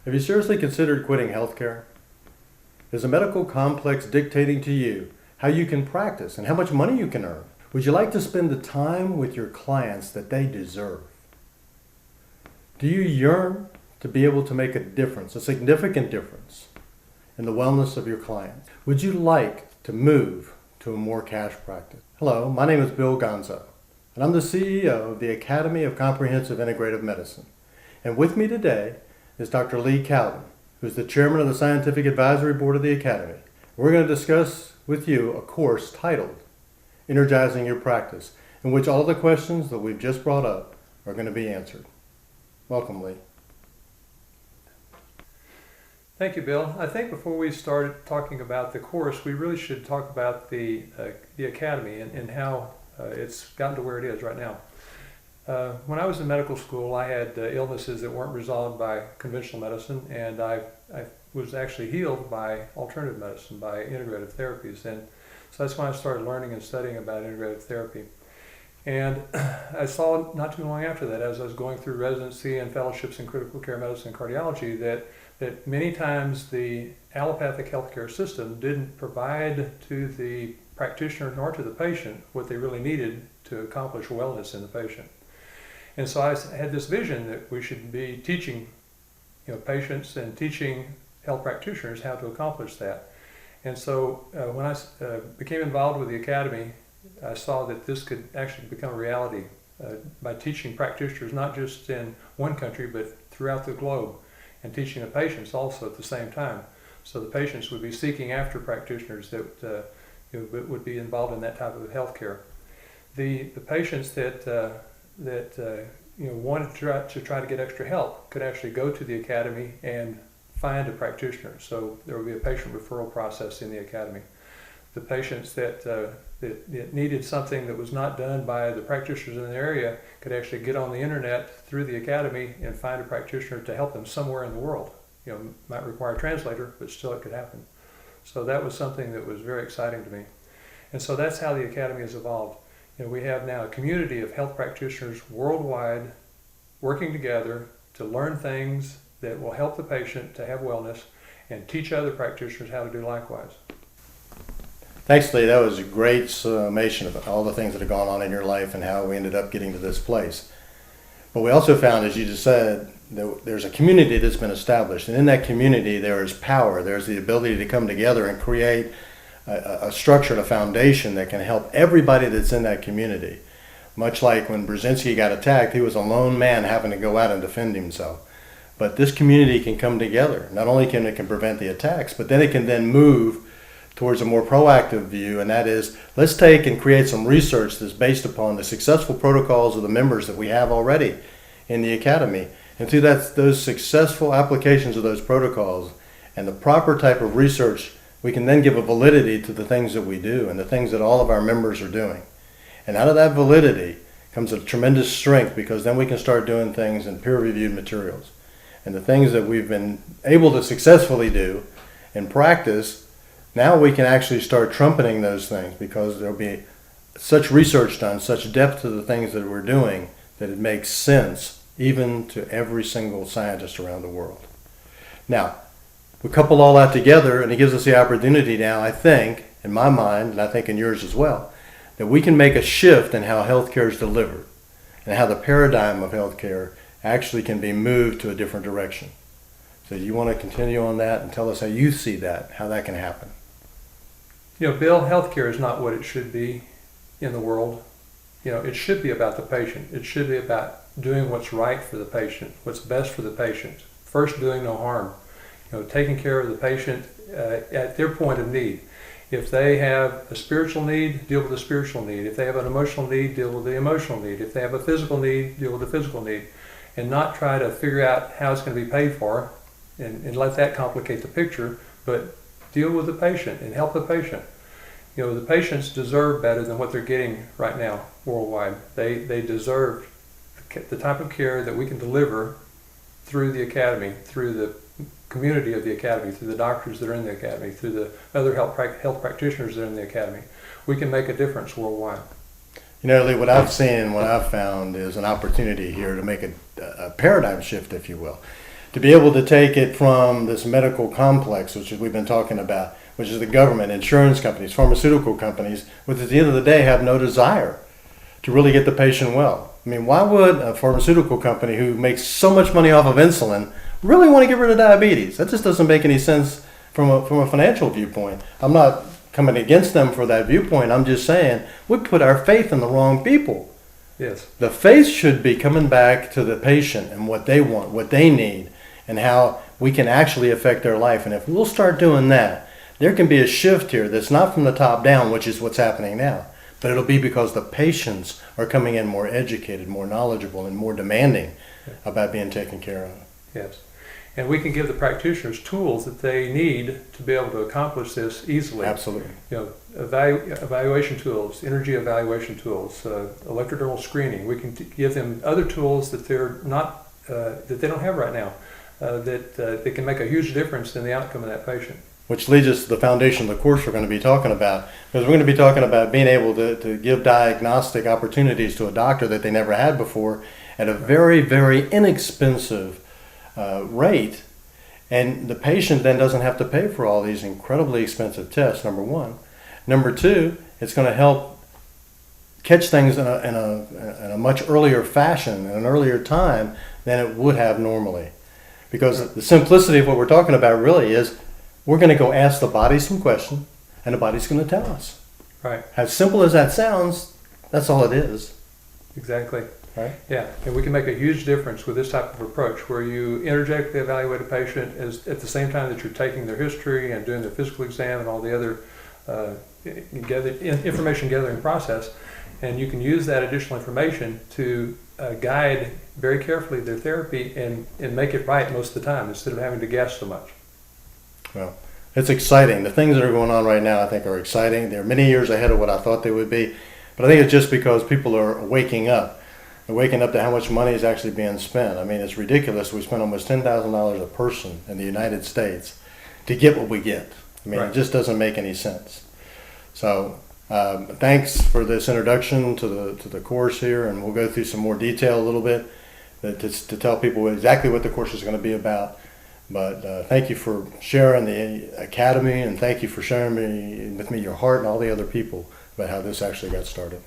Have you seriously considered quitting healthcare? Is a medical complex dictating to you how you can practice and how much money you can earn? Would you like to spend the time with your clients that they deserve? Do you yearn to be able to make a difference, a significant difference, in the wellness of your clients? Would you like to move to a more cash practice? Hello, my name is Bill Gonzo, and I'm the CEO of the Academy of Comprehensive Integrative Medicine. And with me today is Dr. Lee Cowden, who's the chairman of the Scientific Advisory Board of the Academy. We're going to discuss with you a course titled Energizing Your Practice, in which all the questions that we've just brought up are going to be answered. Welcome, Lee. Thank you, Bill. I think before we start talking about the course, we really should talk about the Academy and how it's gotten to where it is right now. When I was in medical school, I had illnesses that weren't resolved by conventional medicine, and I was actually healed by alternative medicine, by integrative therapies. And so that's when I started learning and studying about integrative therapy. And I saw not too long after that, as I was going through residency and fellowships in critical care medicine and cardiology, that many times the allopathic healthcare system didn't provide to the practitioner nor to the patient what they really needed to accomplish wellness in the patient. And so I had this vision that we should be teaching patients and teaching health practitioners how to accomplish that. And so when I became involved with the Academy, I saw that this could actually become a reality by teaching practitioners not just in one country but throughout the globe, and teaching the patients also at the same time. So the patients would be seeking after practitioners that would be involved in that type of healthcare. The patients that wanted to try to get extra help could actually go to the Academy and find a practitioner. So there would be a patient referral process in the Academy. The patients that needed something that was not done by the practitioners in the area could actually get on the internet through the Academy and find a practitioner to help them somewhere in the world. Might require a translator, but still it could happen. So that was something that was very exciting to me. And so that's how the Academy has evolved. We have now a community of health practitioners worldwide working together to learn things that will help the patient to have wellness and teach other practitioners how to do likewise. Thanks, Lee. That was a great summation of all the things that have gone on in your life and how we ended up getting to this place. But we also found, as you just said, that there's a community that's been established. And in that community, there is power. There's the ability to come together and create a structure and a foundation that can help everybody that's in that community. Much like when Brzezinski got attacked, he was a lone man having to go out and defend himself. But this community can come together. Not only can it prevent the attacks, but then it can then move towards a more proactive view, and that is, let's take and create some research that's based upon the successful protocols of the members that we have already in the Academy. And through those successful applications of those protocols and the proper type of research, we can then give a validity to the things that we do and the things that all of our members are doing. And out of that validity comes a tremendous strength, because then we can start doing things in peer-reviewed materials. And the things that we've been able to successfully do in practice, now we can actually start trumpeting those things, because there'll be such research done, such depth to the things that we're doing, that it makes sense even to every single scientist around the world. Now, we couple all that together, and it gives us the opportunity now, I think, in my mind, and I think in yours as well, that we can make a shift in how healthcare is delivered and how the paradigm of healthcare actually can be moved to a different direction. So you want to continue on that and tell us how you see that, how that can happen? Bill, healthcare is not what it should be in the world. It should be about the patient. It should be about doing what's right for the patient, what's best for the patient. First, doing no harm. Taking care of the patient at their point of need. If they have a spiritual need, deal with the spiritual need. If they have an emotional need, deal with the emotional need. If they have a physical need, deal with the physical need. And not try to figure out how it's going to be paid for and let that complicate the picture, but deal with the patient and help the patient. The patients deserve better than what they're getting right now worldwide. They deserve the type of care that we can deliver through the Academy, through the community of the Academy, through the doctors that are in the Academy, through the other health practitioners that are in the Academy. We can make a difference worldwide. Lee, what I've seen and what I've found is an opportunity here to make a paradigm shift, if you will. to be able to take it from this medical complex, which we've been talking about, which is the government, insurance companies, pharmaceutical companies, which at the end of the day have no desire to really get the patient well. I mean, why would a pharmaceutical company who makes so much money off of insulin really want to get rid of diabetes? That just doesn't make any sense from a financial viewpoint. I'm not coming against them for that viewpoint. I'm just saying we put our faith in the wrong people. Yes. The faith should be coming back to the patient and what they want, what they need, and how we can actually affect their life. And if we'll start doing that, there can be a shift here that's not from the top down, which is what's happening now, but it'll be because the patients are coming in more educated, more knowledgeable, and more demanding about being taken care of. Yes. And we can give the practitioners tools that they need to be able to accomplish this easily. Absolutely. You know, evaluation tools, energy evaluation tools, electrodermal screening. We can give them other tools that they're not that they don't have right now. That can make a huge difference in the outcome of that patient. Which leads us to the foundation of the course we're going to be talking about. Because we're going to be talking about being able to give diagnostic opportunities to a doctor that they never had before at a very, very inexpensive rate. And the patient then doesn't have to pay for all these incredibly expensive tests, number one. Number two, it's going to help catch things in a much earlier fashion, in an earlier time than it would have normally. Because the simplicity of what we're talking about really is we're going to go ask the body some questions, and the body's going to tell us. Right. As simple as that sounds, that's all it is. Exactly. Right? Yeah, and we can make a huge difference with this type of approach where you energetically evaluate a patient at the same time that you're taking their history and doing their physical exam and all the other information gathering process. And you can use that additional information to guide very carefully their therapy and make it right most of the time instead of having to guess so much. Well, it's exciting. The things that are going on right now I think are exciting. They're many years ahead of what I thought they would be. But I think it's just because people are waking up. They're waking up to how much money is actually being spent. I mean, it's ridiculous. We spend almost $10,000 a person in the United States to get what we get. I mean, Right. It just doesn't make any sense. So thanks for this introduction to the course here, and we'll go through some more detail a little bit to tell people exactly what the course is going to be about. But thank you for sharing the academy, and thank you for sharing with me your heart and all the other people about how this actually got started.